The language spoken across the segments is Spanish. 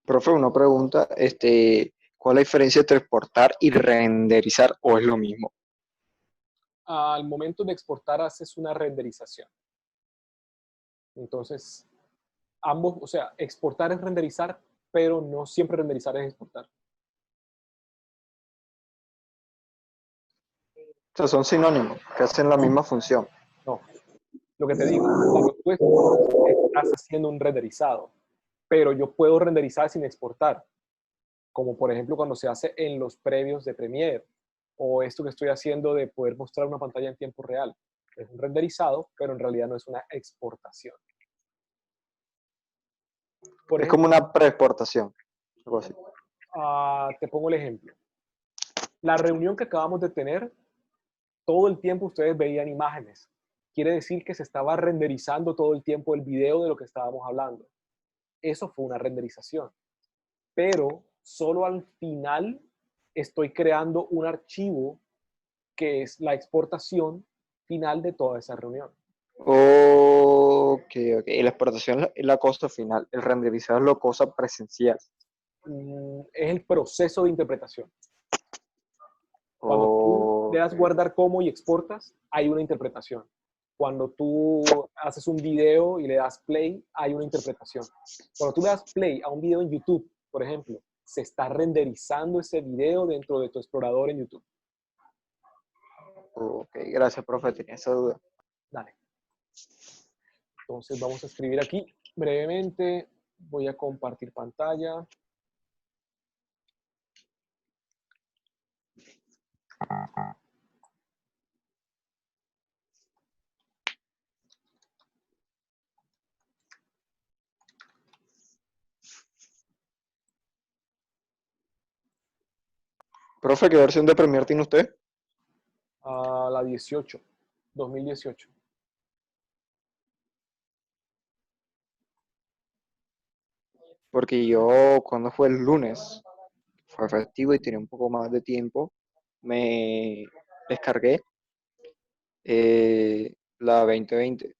Profe, una pregunta, ¿cuál es la diferencia entre exportar y renderizar o es lo mismo? Al momento de exportar haces una renderización. Entonces, ambos, o sea, exportar es renderizar, pero no siempre renderizar es exportar. O sea, son sinónimos, que hacen la misma función. No, lo que te digo, cuando tú exportas, estás haciendo un renderizado, pero yo puedo renderizar sin exportar, como por ejemplo cuando se hace en los previos de Premiere, o esto que estoy haciendo de poder mostrar una pantalla en tiempo real. Es un renderizado, pero en realidad no es una exportación. Por Es como ejemplo, una preexportación, algo así. te pongo el ejemplo. La reunión que acabamos de tener, todo el tiempo ustedes veían imágenes. Quiere decir que se estaba renderizando todo el tiempo el video de lo que estábamos hablando. Eso fue una renderización. Pero solo al final estoy creando un archivo que es la exportación final de toda esa reunión. Ok, ok. Y la exportación es la cosa final, el renderizar es la cosa presencial. Es el proceso de interpretación. Cuando tú le Ok, das guardar como y exportas, hay una interpretación. Cuando tú haces un video y le das play, hay una interpretación. Cuando tú le das play a un video en YouTube, por ejemplo, se está renderizando ese video dentro de tu explorador en YouTube. ok, gracias, profe, tenía esa duda. Dale. Entonces vamos a escribir aquí brevemente. Voy a compartir pantalla. Profe, ¿qué versión de Premiere tiene usted? A la 18, 2018. Porque yo, cuando fue el lunes, fue festivo y tenía un poco más de tiempo, me descargué la 2020.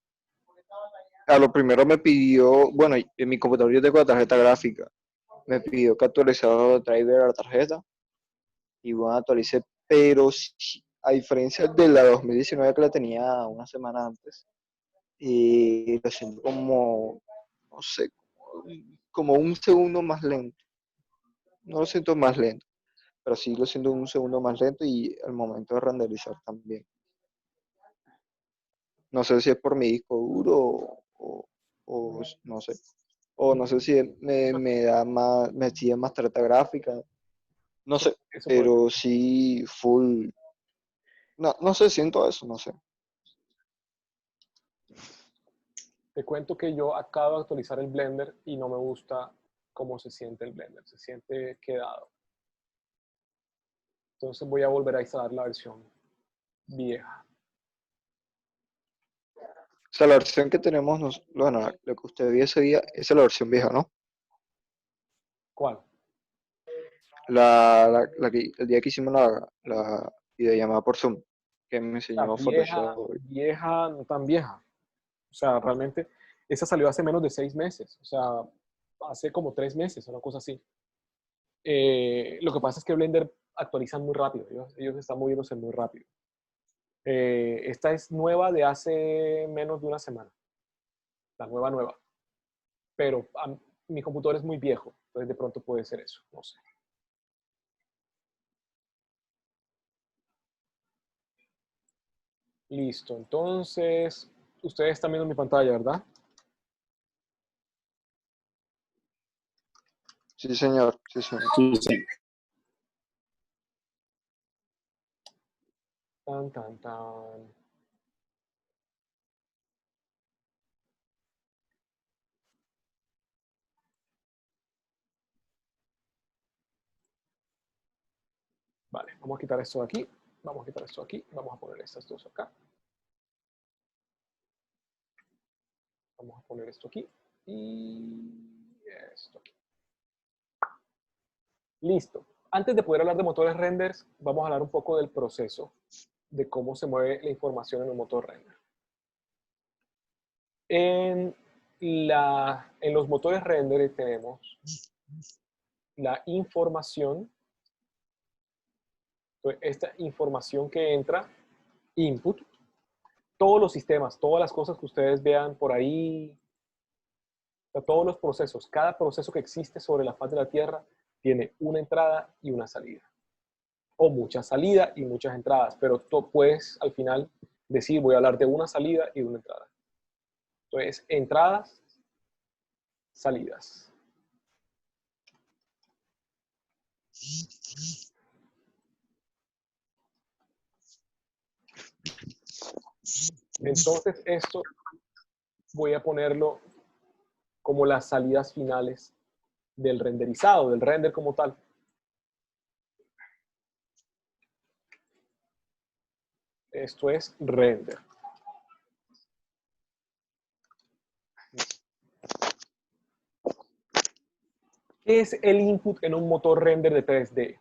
A lo primero me pidió, bueno, en mi computador yo tengo la tarjeta gráfica, me pidió que actualizara el driver a la tarjeta y bueno, actualicé, pero sí, a diferencia de la 2019 que la tenía una semana antes, y lo siento como, no sé, como un segundo más lento. No lo siento más lento, pero sí lo siento un segundo más lento y al momento de renderizar también. No sé si es por mi disco duro o no sé. O no sé si me da más, me exige más tarjeta gráfica. No sé, Eso puede ser. pero sí full. No, no sé, siento eso, no sé. Te cuento que yo acabo de actualizar el Blender y no me gusta cómo se siente el Blender. Se siente quedado. Entonces voy a volver a instalar la versión vieja. O sea, la versión que tenemos, bueno, lo que usted vio ese día, esa es la versión vieja, ¿no? ¿Cuál? El día que hicimos la videollamada por Zoom, que me La enseñó vieja, Photoshop. vieja, no tan vieja. O sea, realmente, esa salió hace menos de 6 meses. O sea, hace como 3 meses, una cosa así. Lo que pasa es que Blender actualizan muy rápido. Ellos están moviéndose muy rápido. Esta es nueva de hace menos de una semana. La nueva, nueva. Pero mi computador es muy viejo. Entonces, de pronto puede ser eso. No sé. Listo. Entonces, ustedes están viendo mi pantalla, ¿verdad? Sí, señor, sí, señor. Sí, sí. Tan, tan, tan. Vale, vamos a quitar esto de aquí. Vamos a quitar esto de aquí. Vamos a poner estas dos acá. Vamos a poner esto aquí. Y esto aquí. Listo. Antes de poder hablar de motores renders, vamos a hablar un poco del proceso de cómo se mueve la información en un motor render. En los motores render tenemos la información. Entonces, esta información que entra, input, todos los sistemas, todas las cosas que ustedes vean por ahí, o sea, todos los procesos, cada proceso que existe sobre la faz de la Tierra tiene una entrada y una salida. O muchas salidas y muchas entradas, pero tú puedes al final decir, voy a hablar de una salida y de una entrada. Entonces, entradas, salidas. Entonces, esto voy a ponerlo como las salidas finales del renderizado, del render como tal. Esto es render. ¿Qué es el input en un motor render de 3D?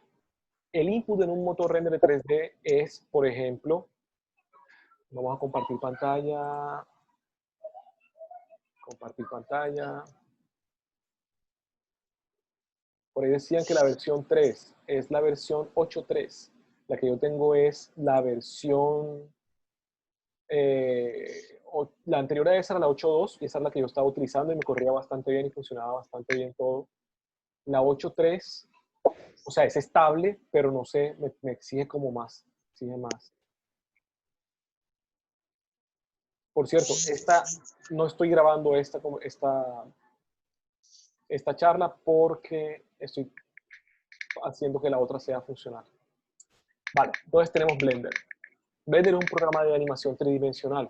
El input en un motor render de 3D es, por ejemplo, vamos a compartir pantalla. Compartir pantalla. Por ahí decían que la versión 3 es la versión 8.3. La que yo tengo es la versión... la anterior a esa era la 8.2 y esa es la que yo estaba utilizando y me corría bastante bien y funcionaba bastante bien todo. La 8.3, o sea, es estable, pero no sé, me exige como más. Exige más. Por cierto, no estoy grabando esta charla porque estoy haciendo que la otra sea funcional. Vale, entonces tenemos Blender. Blender es un programa de animación tridimensional.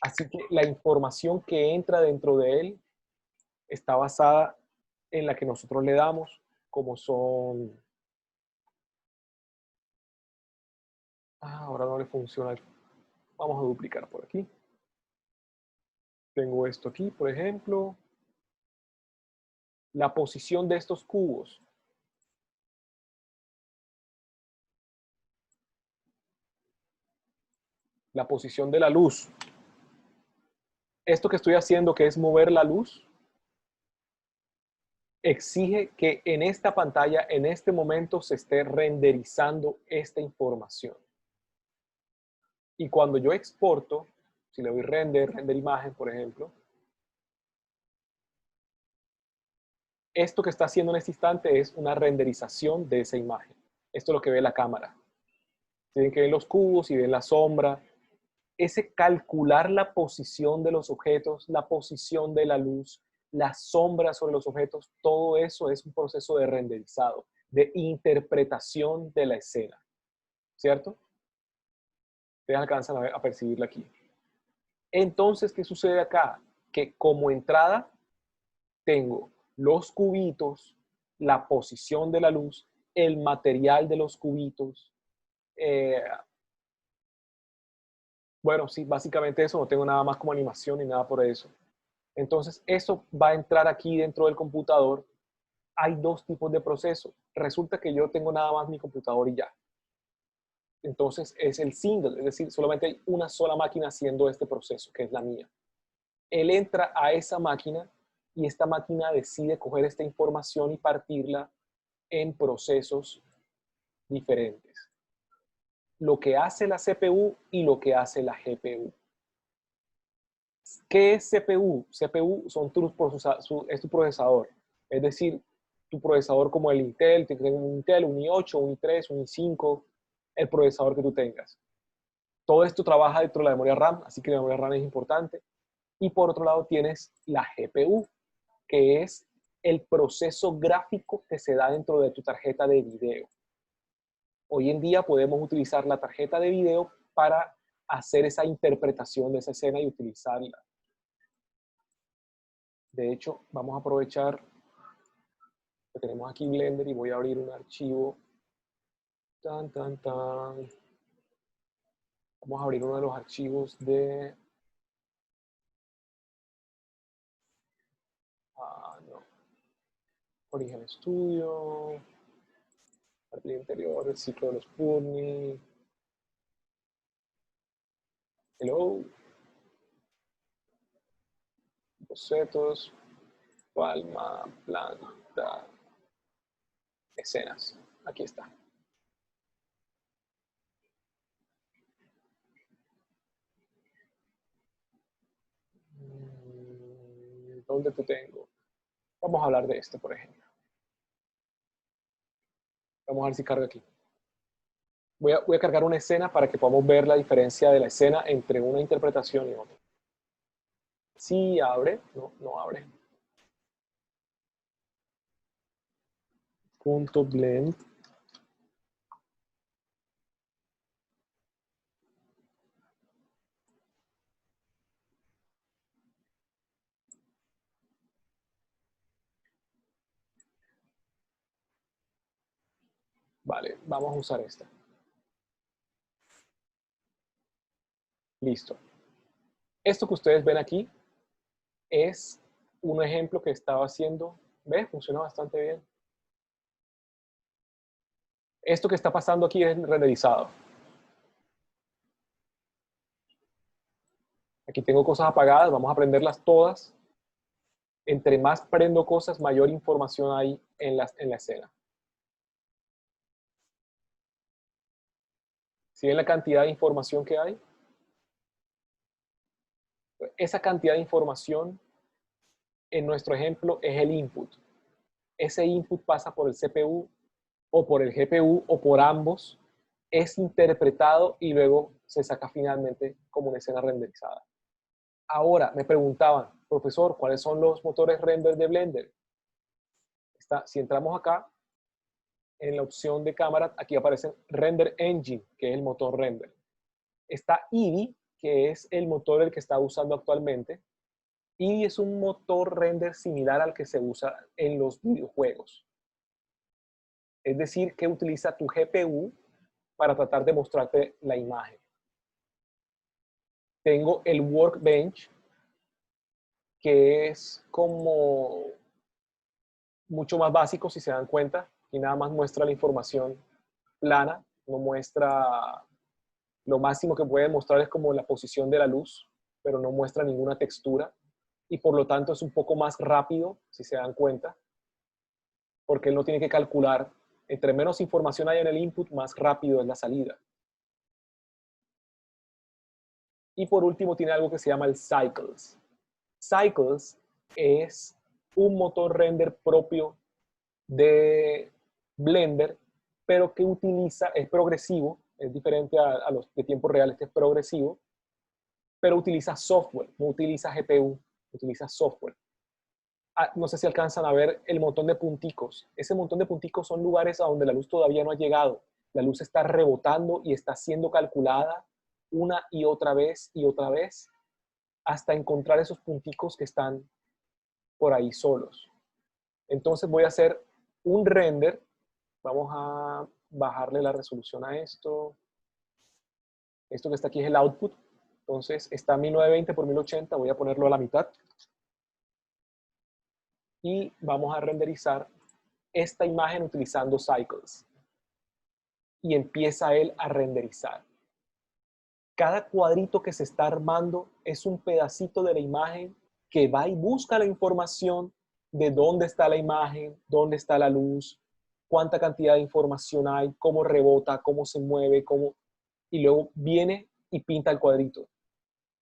Así que la información que entra dentro de él está basada en la que nosotros le damos, como son... ahora no le funciona. Vamos a duplicar por aquí. Tengo esto aquí, por ejemplo. La posición de estos cubos. La posición de la luz. Esto que estoy haciendo, que es mover la luz, exige que en esta pantalla, en este momento, se esté renderizando esta información. Y cuando yo exporto, si le doy render imagen, por ejemplo, esto que está haciendo en este instante es una renderización de esa imagen. Esto es lo que ve la cámara. Tienen que ver los cubos y ven la sombra. Ese calcular la posición de los objetos, la posición de la luz, la sombra sobre los objetos, todo eso es un proceso de renderizado, de interpretación de la escena. ¿Cierto? Ustedes alcanzan a percibirla aquí. Entonces, ¿qué sucede acá? Que como entrada tengo los cubitos, la posición de la luz, el material de los cubitos. Bueno, sí, básicamente eso, no tengo nada más como animación ni nada por eso. Entonces, eso va a entrar aquí dentro del computador. Hay dos tipos de proceso. Resulta que yo tengo nada más mi computador y ya. Entonces, es el single, es decir, solamente hay una sola máquina haciendo este proceso, que es la mía. Él entra a esa máquina y esta máquina decide coger esta información y partirla en procesos diferentes. Lo que hace la CPU y lo que hace la GPU. ¿Qué es CPU? CPU es tu procesador. Es decir, tu procesador como el Intel, te tengo un Intel, un i8, un i3, un i5, el procesador que tú tengas. Todo esto trabaja dentro de la memoria RAM, así que la memoria RAM es importante. Y por otro lado tienes la GPU, que es el proceso gráfico que se da dentro de tu tarjeta de video. Hoy en día podemos utilizar la tarjeta de video para hacer esa interpretación de esa escena y utilizarla. De hecho, vamos a aprovechar que tenemos aquí Blender y voy a abrir un archivo. Tan, tan, tan. Vamos a abrir uno de los archivos de... no. Origen Studio. Parte interior, el ciclo de los Purni. Hello. Bocetos. palma, planta, escenas. Aquí está. ¿Dónde te tengo? Vamos a hablar de este, por ejemplo. Vamos a ver si carga aquí. Voy a cargar una escena para que podamos ver la diferencia de la escena entre una interpretación y otra. Sí abre, no, no abre. Punto blend. Vale, vamos a usar esta. Listo. Esto que ustedes ven aquí es un ejemplo que estaba haciendo. ¿Ves? Funciona bastante bien. Esto que está pasando aquí es renderizado. Aquí tengo cosas apagadas, vamos a prenderlas todas. Entre más prendo cosas, mayor información hay en la escena. ¿Sí ven la cantidad de información que hay? Esa cantidad de información, en nuestro ejemplo, es el input. Ese input pasa por el CPU o por el GPU o por ambos, es interpretado y luego se saca finalmente como una escena renderizada. Ahora, me preguntaban, profesor, ¿cuáles son los motores render de Blender? Si entramos acá, en la opción de cámara, aquí aparece Render Engine, que es el motor render. Está Eevee, que es el motor el que está usando actualmente. Eevee es un motor render similar al que se usa en los videojuegos. Es decir, que utiliza tu GPU para tratar de mostrarte la imagen. Tengo el Workbench, que es como mucho más básico, si se dan cuenta, y nada más muestra la información plana, no muestra, lo máximo que puede mostrar es como la posición de la luz, pero no muestra ninguna textura, y por lo tanto es un poco más rápido, si se dan cuenta, porque él no tiene que calcular, entre menos información hay en el input, más rápido es la salida. Y por último tiene algo que se llama el Cycles. Cycles es un motor render propio de Blender, pero que utiliza, es progresivo, es diferente a los de tiempo real, este es progresivo, pero utiliza software, no utiliza GPU, utiliza software. No sé si alcanzan a ver el montón de punticos. Ese montón de punticos son lugares a donde la luz todavía no ha llegado. La luz está rebotando y está siendo calculada una y otra vez hasta encontrar esos punticos que están por ahí solos. Entonces voy a hacer un render. Vamos a bajarle la resolución a esto. Esto que está aquí es el output. Entonces está 1920 por 1080. Voy a ponerlo a la mitad. Y vamos a renderizar esta imagen utilizando Cycles. Y empieza él a renderizar. Cada cuadrito que se está armando es un pedacito de la imagen que va y busca la información de dónde está la imagen, dónde está la luz, cuánta cantidad de información hay, cómo rebota, cómo se mueve, y luego viene y pinta el cuadrito.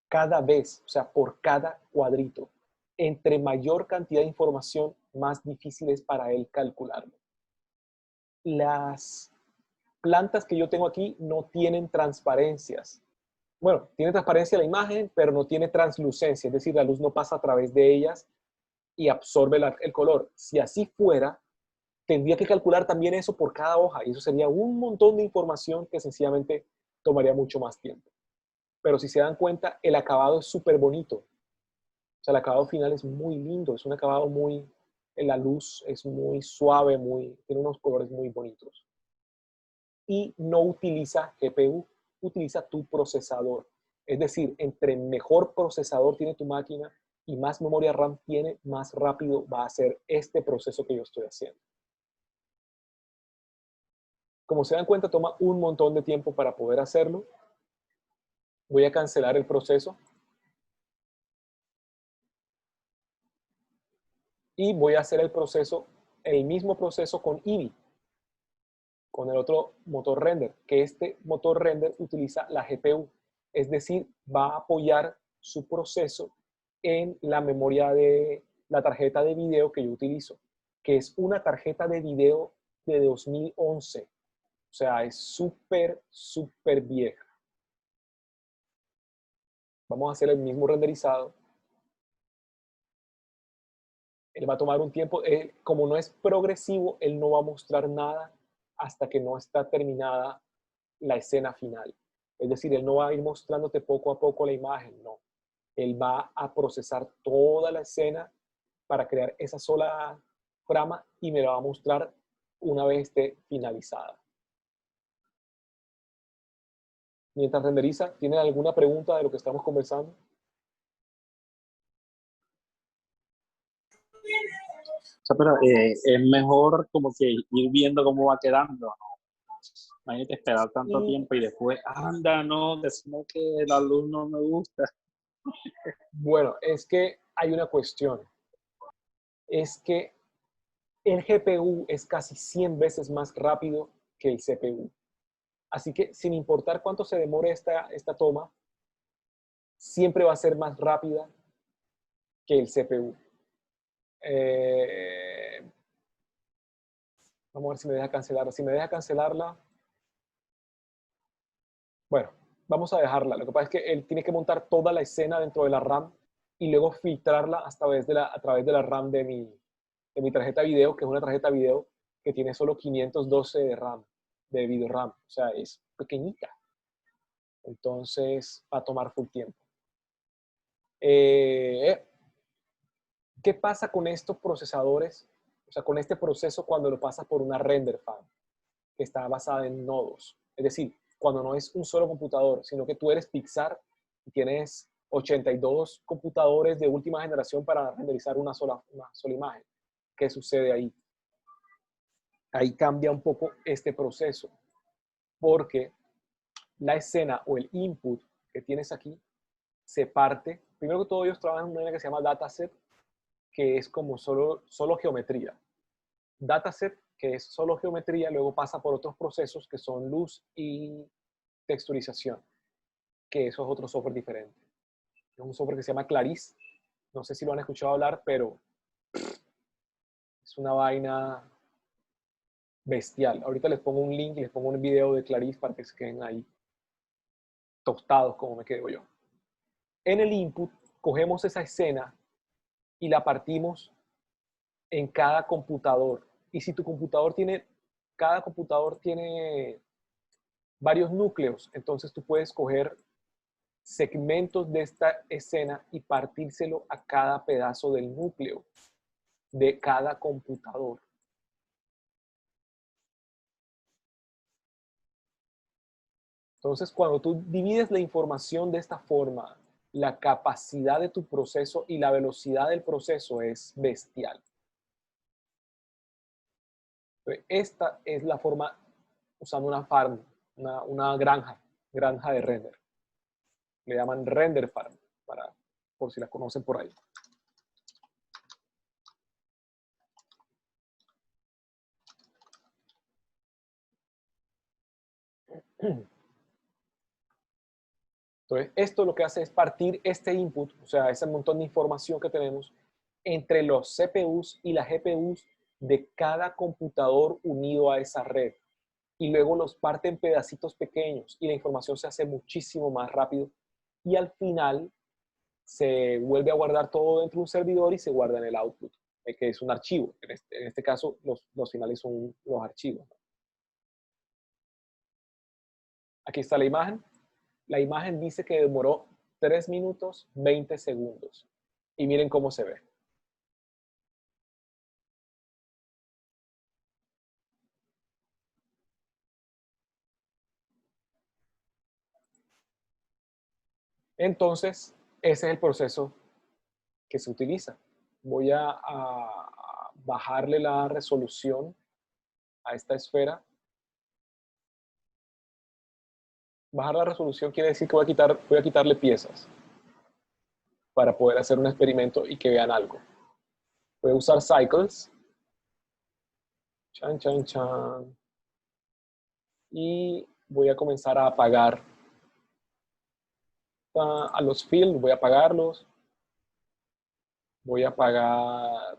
Cada vez, o sea, por cada cuadrito. Entre mayor cantidad de información, más difícil es para él calcularlo. Las plantas que yo tengo aquí no tienen transparencias. Bueno, tiene transparencia la imagen, pero no tiene translucencia, es decir, la luz no pasa a través de ellas y absorbe el color. Si así fuera, tendría que calcular también eso por cada hoja y eso sería un montón de información que sencillamente tomaría mucho más tiempo. Pero si se dan cuenta, el acabado es súper bonito. O sea, el acabado final es muy lindo, es un acabado muy, la luz es muy suave, tiene unos colores muy bonitos. Y no utiliza GPU, utiliza tu procesador. Es decir, entre mejor procesador tiene tu máquina y más memoria RAM tiene, más rápido va a ser este proceso que yo estoy haciendo. Como se dan cuenta, toma un montón de tiempo para poder hacerlo. Voy a cancelar el proceso. Y voy a hacer el mismo proceso con Eevee, con el otro motor render, que este motor render utiliza la GPU, es decir, va a apoyar su proceso en la memoria de la tarjeta de video que yo utilizo, que es una tarjeta de video de 2011. O sea, es súper, súper vieja. Vamos a hacer el mismo renderizado. Él va a tomar un tiempo. Como no es progresivo, él no va a mostrar nada hasta que no está terminada la escena final. Es decir, él no va a ir mostrándote poco a poco la imagen, no. Él va a procesar toda la escena para crear esa sola frama y me la va a mostrar una vez esté finalizada. Mientras renderiza, ¿tienen alguna pregunta de lo que estamos conversando? O sea, pero es mejor como que ir viendo cómo va quedando, ¿no? Imagínate esperar tanto tiempo y después, anda, no, decimos que la luz no me gusta. Bueno, es que hay una cuestión. Es que el GPU es casi 100 veces más rápido que el CPU. Así que sin importar cuánto se demore esta toma, siempre va a ser más rápida que el CPU. Vamos a ver si me deja cancelarla. Si me deja cancelarla, bueno, vamos a dejarla. Lo que pasa es que él tiene que montar toda la escena dentro de la RAM y luego filtrarla a través de la RAM de mi tarjeta video, que es una tarjeta video que tiene solo 512 de RAM, de video RAM. O sea, es pequeñita. Entonces va a tomar full tiempo. ¿Qué pasa con estos procesadores? O sea, con este proceso cuando lo pasas por una render farm que está basada en nodos. Es decir, cuando no es un solo computador, sino que tú eres Pixar y tienes 82 computadores de última generación para renderizar una sola imagen. ¿Qué sucede ahí? Ahí cambia un poco este proceso, porque la escena o el input que tienes aquí se parte. Primero que todo, ellos trabajan en una que se llama dataset, que es como solo geometría. Dataset, que es solo geometría, luego pasa por otros procesos que son luz y texturización, que eso es otro software diferente. Es un software que se llama Claris. No sé si lo han escuchado hablar, pero es una vaina bestial. Ahorita les pongo un link y les pongo un video de Claris para que se queden ahí tostados como me quedo yo. En el input, cogemos esa escena y la partimos en cada computador. Y si tu computador cada computador tiene varios núcleos, entonces tú puedes coger segmentos de esta escena y partírselo a cada pedazo del núcleo de cada computador. Entonces, cuando tú divides la información de esta forma, la capacidad de tu proceso y la velocidad del proceso es bestial. Esta es la forma usando una farm, una granja de render. Le llaman render farm, por si la conocen por ahí. Entonces, esto lo que hace es partir este input, o sea, ese montón de información que tenemos entre los CPUs y las GPUs de cada computador unido a esa red. Y luego los parte en pedacitos pequeños y la información se hace muchísimo más rápido. Y al final se vuelve a guardar todo dentro de un servidor y se guarda en el output, que es un archivo. En este caso, los finales son los archivos. Aquí está la imagen. La imagen dice que demoró 3 minutos 20 segundos. Y miren cómo se ve. Entonces, ese es el proceso que se utiliza. Voy a bajarle la resolución a esta esfera. Bajar la resolución quiere decir que voy a quitarle piezas para poder hacer un experimento y que vean algo. Voy a usar cycles. Chan, chan, chan. Y voy a comenzar a apagar a los fields, voy a apagarlos. Voy a apagar.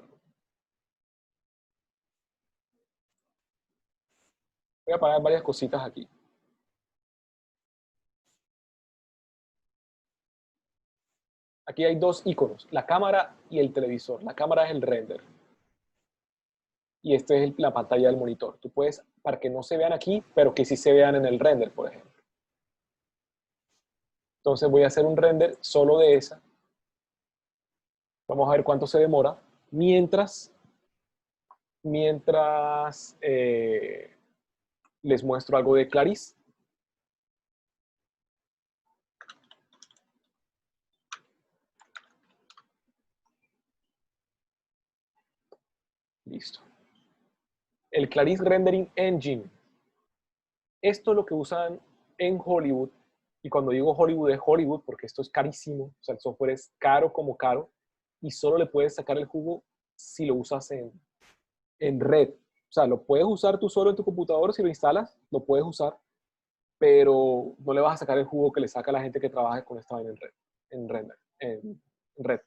Voy a apagar varias cositas aquí. Aquí hay dos iconos, la cámara y el televisor. La cámara es el render. Y esta es la pantalla del monitor. Tú puedes, para que no se vean aquí, pero que sí se vean en el render, por ejemplo. Entonces voy a hacer un render solo de esa. Vamos a ver cuánto se demora. Mientras les muestro algo de Clarice. Listo. El Clarice Rendering Engine. Esto es lo que usan en Hollywood. Y cuando digo Hollywood es Hollywood porque esto es carísimo. O sea, el software es caro como caro. Y solo le puedes sacar el jugo si lo usas en red. O sea, lo puedes usar tú solo en tu computador si lo instalas. Lo puedes usar. Pero no le vas a sacar el jugo que le saca a la gente que trabaja con esta vaina en red. En red.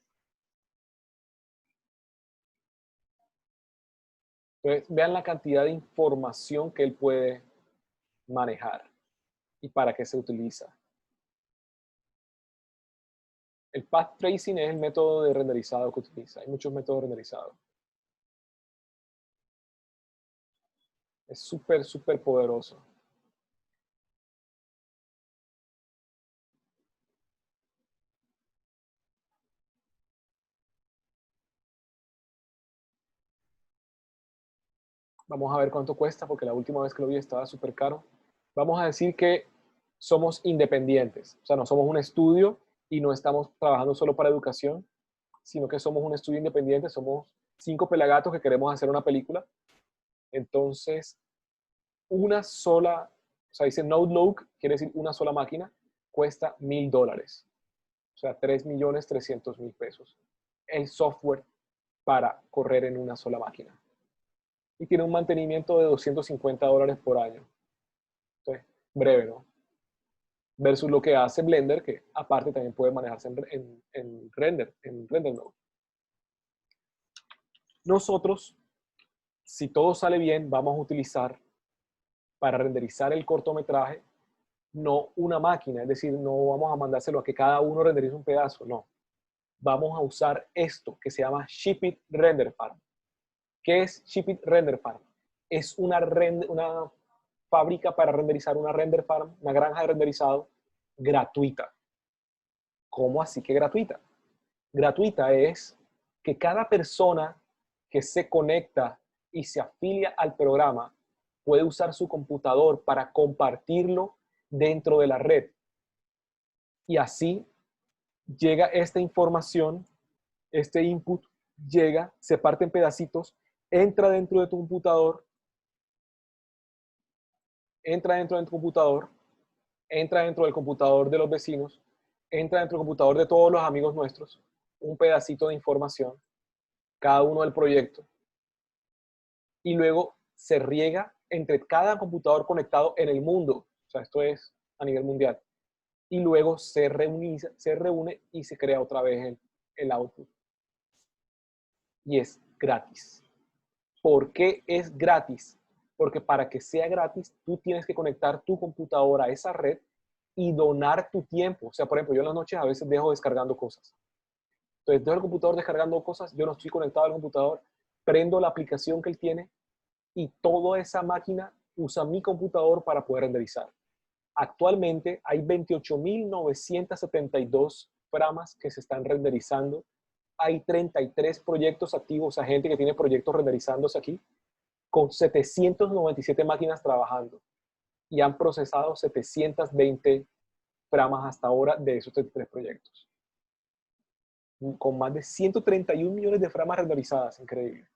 Entonces, vean la cantidad de información que él puede manejar y para qué se utiliza. El path tracing es el método de renderizado que utiliza. Hay muchos métodos de renderizado. Es súper, súper poderoso. Vamos a ver cuánto cuesta, porque la última vez que lo vi estaba súper caro. Vamos a decir que somos independientes. O sea, no somos un estudio y no estamos trabajando solo para educación, sino que somos un estudio independiente. Somos 5 pelagatos que queremos hacer una película. Entonces, una sola, o sea, dice node load, quiere decir una sola máquina, cuesta $1,000. O sea, 3.300.000 pesos. El software para correr en una sola máquina. Y tiene un mantenimiento de $250 por año. Entonces, breve, ¿no? Versus lo que hace Blender, que aparte también puede manejarse en render node. Nosotros, si todo sale bien, vamos a utilizar para renderizar el cortometraje no una máquina, es decir, no vamos a mandárselo a que cada uno renderice un pedazo, no. Vamos a usar esto que se llama Ship-it Render Farm. ¿Qué es Ship-it Render Farm? Es una fábrica para renderizar, una render farm, una granja de renderizado gratuita. ¿Cómo así que gratuita? Gratuita es que cada persona que se conecta y se afilia al programa puede usar su computador para compartirlo dentro de la red. Y así llega esta información, este input llega, se parte en pedacitos, entra dentro de tu computador, entra dentro de tu computador, entra dentro del computador de los vecinos, entra dentro del computador de todos los amigos nuestros, un pedacito de información, cada uno del proyecto, y luego se riega entre cada computador conectado en el mundo. O sea, esto es a nivel mundial. Y luego se reúne y se crea otra vez el output. Y es gratis. ¿Por qué es gratis? Porque para que sea gratis, tú tienes que conectar tu computadora a esa red y donar tu tiempo. O sea, por ejemplo, yo en las noches a veces dejo descargando cosas. Entonces, dejo el computador descargando cosas, yo no estoy conectado al computador, prendo la aplicación que él tiene y toda esa máquina usa mi computador para poder renderizar. Actualmente hay 28.972 framas que se están renderizando. Hay 33 proyectos activos, o sea, gente que tiene proyectos renderizándose aquí, con 797 máquinas trabajando. Y han procesado 720 framas hasta ahora de esos 33 proyectos. Con más de 131 millones de framas renderizadas, increíble.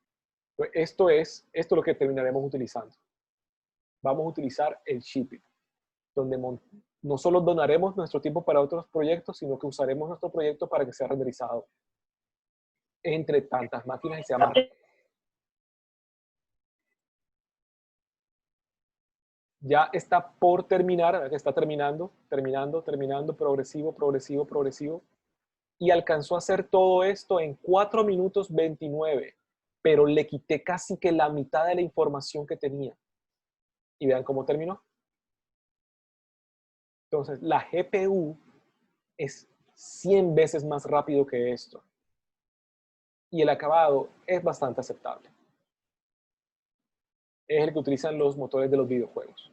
Esto es lo que terminaremos utilizando. Vamos a utilizar el Ship-it, donde no solo donaremos nuestro tiempo para otros proyectos, sino que usaremos nuestro proyecto para que sea renderizado entre tantas máquinas y sea más. Ya está por terminar, está terminando, progresivo, progresivo, progresivo. Y alcanzó a hacer todo esto en 4 minutos 29, pero le quité casi que la mitad de la información que tenía. Y vean cómo terminó. Entonces, la GPU es 100 veces más rápido que esto. Y el acabado es bastante aceptable. Es el que utilizan los motores de los videojuegos.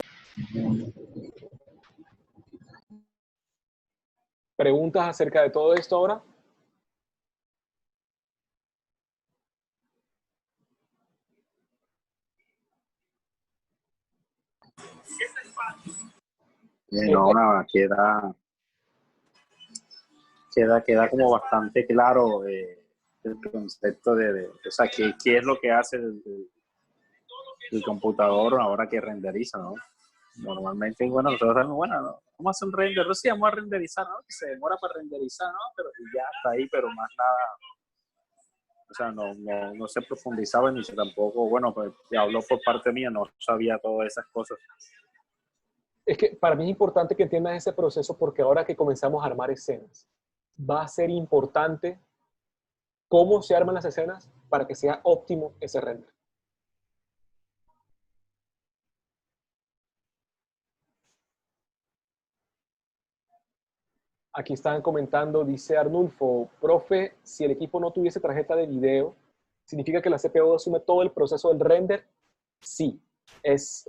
¿Preguntas acerca de todo esto ahora? No, nada, queda como bastante claro el concepto o sea, qué es lo que hace el computador ahora que renderiza, ¿no? Normalmente, bueno, nosotros sabemos, bueno, ¿no? Vamos a hacer un render, sí, vamos a renderizar, ¿no? Que se demora para renderizar, ¿no? Pero ya está ahí, pero más nada, o sea, no se profundizaba ni se tampoco, bueno, pues hablo por parte mía, no sabía todas esas cosas. Es que para mí es importante que entiendas ese proceso porque ahora que comenzamos a armar escenas, va a ser importante cómo se arman las escenas para que sea óptimo ese render. Aquí están comentando, dice Arnulfo, profe, si el equipo no tuviese tarjeta de video, ¿significa que la CPU asume todo el proceso del render? Sí.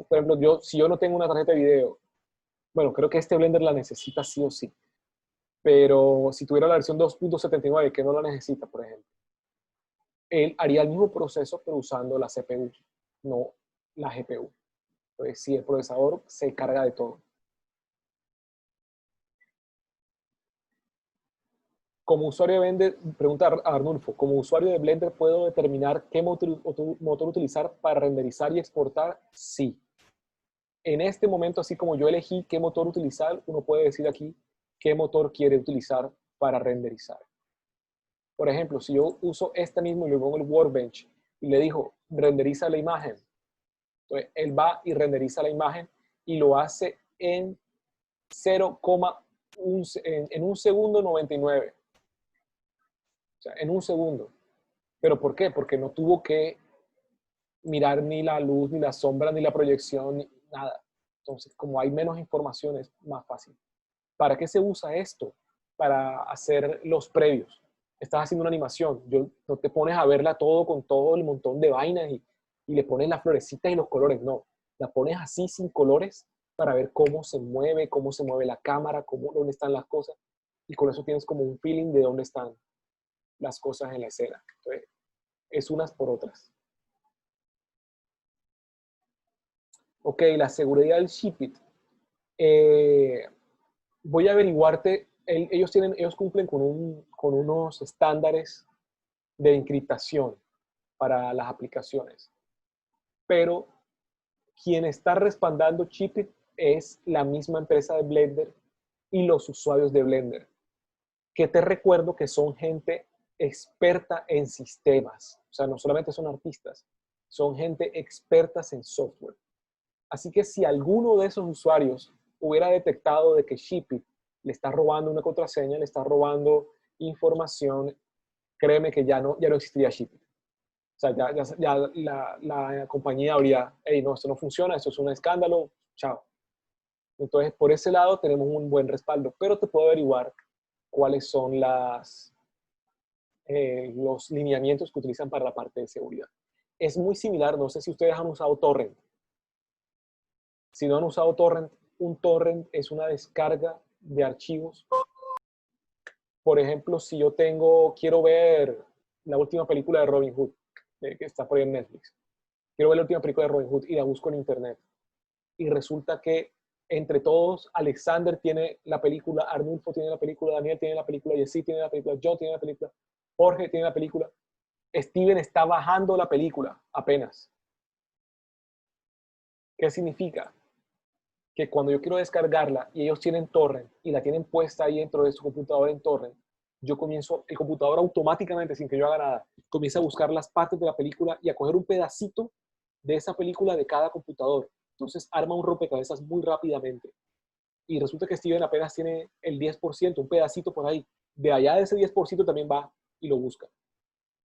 Por ejemplo, si yo no tengo una tarjeta de video, bueno, creo que este Blender la necesita sí o sí. Pero si tuviera la versión 2.79 que no la necesita, por ejemplo, él haría el mismo proceso pero usando la CPU, no la GPU. Entonces, sí, el procesador se carga de todo. Como usuario de Blender, pregunta Arnulfo, como usuario de Blender, ¿puedo determinar qué motor utilizar para renderizar y exportar? Sí. En este momento, así como yo elegí qué motor utilizar, uno puede decir aquí qué motor quiere utilizar para renderizar. Por ejemplo, si yo uso este mismo y le pongo el Workbench y le digo, renderiza la imagen, entonces él va y renderiza la imagen y lo hace en 0,1 en 1 segundo 99. O sea, en 1 segundo. ¿Pero por qué? Porque no tuvo que mirar ni la luz, ni la sombra, ni la proyección, ni nada. Entonces, como hay menos información, es más fácil. ¿Para qué se usa esto? Para hacer los previos. Estás haciendo una animación, no te pones a verla todo con todo el montón de vainas y le pones las florecitas y los colores, no. La pones así sin colores para ver cómo se mueve la cámara, dónde están las cosas. Y con eso tienes como un feeling de dónde están las cosas en la escena. Entonces, es unas por otras. Ok, la seguridad del Shipit. Voy a averiguarte, ellos cumplen con unos estándares de encriptación para las aplicaciones, pero quien está respaldando Shipit es la misma empresa de Blender y los usuarios de Blender, que te recuerdo que son gente experta en sistemas, o sea, no solamente son artistas, son gente expertas en software. Así que si alguno de esos usuarios hubiera detectado de que Shipit le está robando una contraseña, le está robando información, créeme que ya no existiría Shipit. O sea, ya la compañía habría, hey, no, esto no funciona, esto es un escándalo, chao. Entonces, por ese lado tenemos un buen respaldo, pero te puedo averiguar cuáles son los lineamientos que utilizan para la parte de seguridad. Es muy similar, no sé si ustedes han usado Torrent. Si no han usado Torrent, un torrent es una descarga de archivos. Por ejemplo, si yo quiero ver la última película de Robin Hood, que está por ahí en Netflix. Quiero ver la última película de Robin Hood y la busco en internet. Y resulta que entre todos, Alexander tiene la película, Arnulfo tiene la película, Daniel tiene la película, Jessy tiene la película, John tiene la película, Jorge tiene la película. Steven está bajando la película apenas. ¿Qué significa? Que cuando yo quiero descargarla y ellos tienen torrent y la tienen puesta ahí dentro de su computadora en torrent, el computador automáticamente, sin que yo haga nada, comienza a buscar las partes de la película y a coger un pedacito de esa película de cada computador. Entonces arma un rompecabezas muy rápidamente. Y resulta que Steven apenas tiene el 10%, un pedacito por ahí. De allá de ese 10% también va y lo busca.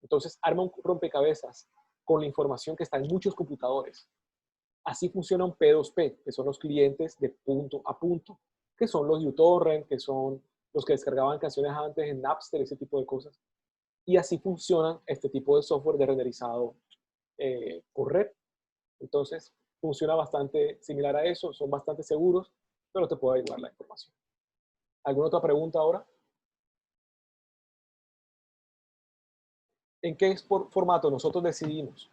Entonces arma un rompecabezas con la información que está en muchos computadores. Así funciona un P2P, que son los clientes de punto a punto, que son los uTorrent, que son los que descargaban canciones antes en Napster, ese tipo de cosas. Y así funciona este tipo de software de renderizado por red. Entonces, funciona bastante similar a eso, son bastante seguros, pero te puedo ayudar la información. ¿Alguna otra pregunta ahora? ¿En qué formato nosotros decidimos?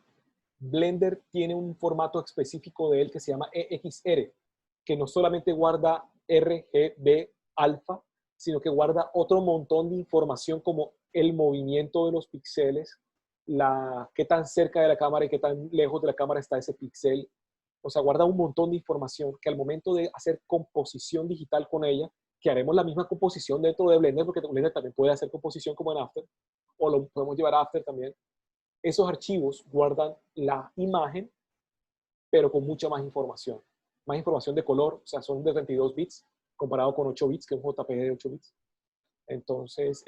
Blender tiene un formato específico de él que se llama EXR, que no solamente guarda RGB alfa, sino que guarda otro montón de información como el movimiento de los píxeles, qué tan cerca de la cámara y qué tan lejos de la cámara está ese píxel. O sea, guarda un montón de información que al momento de hacer composición digital con ella, que haremos la misma composición dentro de Blender, porque Blender también puede hacer composición como en After, o lo podemos llevar a After también. Esos archivos guardan la imagen, pero con mucha más información. Más información de color, o sea, son de 32 bits, comparado con 8 bits, que es un JPG de 8 bits. Entonces,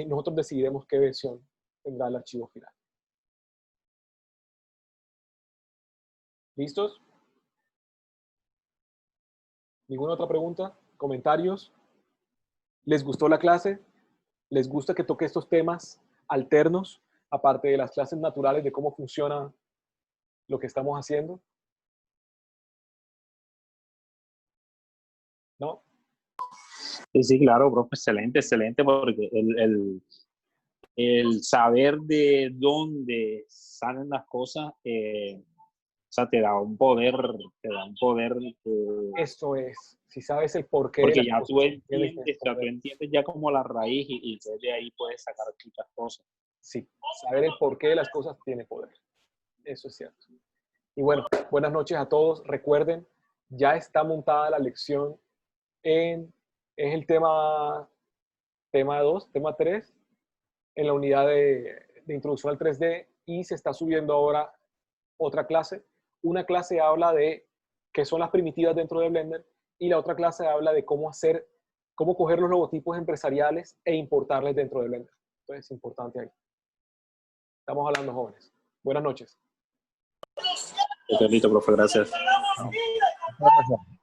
nosotros decidiremos qué versión tendrá el archivo final. ¿Listos? ¿Ninguna otra pregunta? ¿Comentarios? ¿Les gustó la clase? ¿Les gusta que toque estos temas alternos, aparte de las clases naturales de cómo funciona lo que estamos haciendo? ¿No? Sí, sí, claro, profe, excelente, excelente, porque el saber de dónde salen las cosas, o sea, te da un poder, Eso es. Si sabes el porqué de porque las ya cosas, tienes o sea, tú poder. entiendes ya como la raíz y desde ahí puedes sacar muchas cosas. Sí, saber el porqué de las cosas tiene poder. Eso es cierto. Y bueno, buenas noches a todos. Recuerden, ya está montada la lección es el tema 2, tema 3, en la unidad de introducción al 3D y se está subiendo ahora otra clase. Una clase habla de qué son las primitivas dentro de Blender y la otra clase habla de cómo coger los logotipos empresariales e importarles dentro de Blender. Entonces es importante ahí. Estamos hablando, jóvenes. Buenas noches. Ok, listo, profe, gracias. Gracias.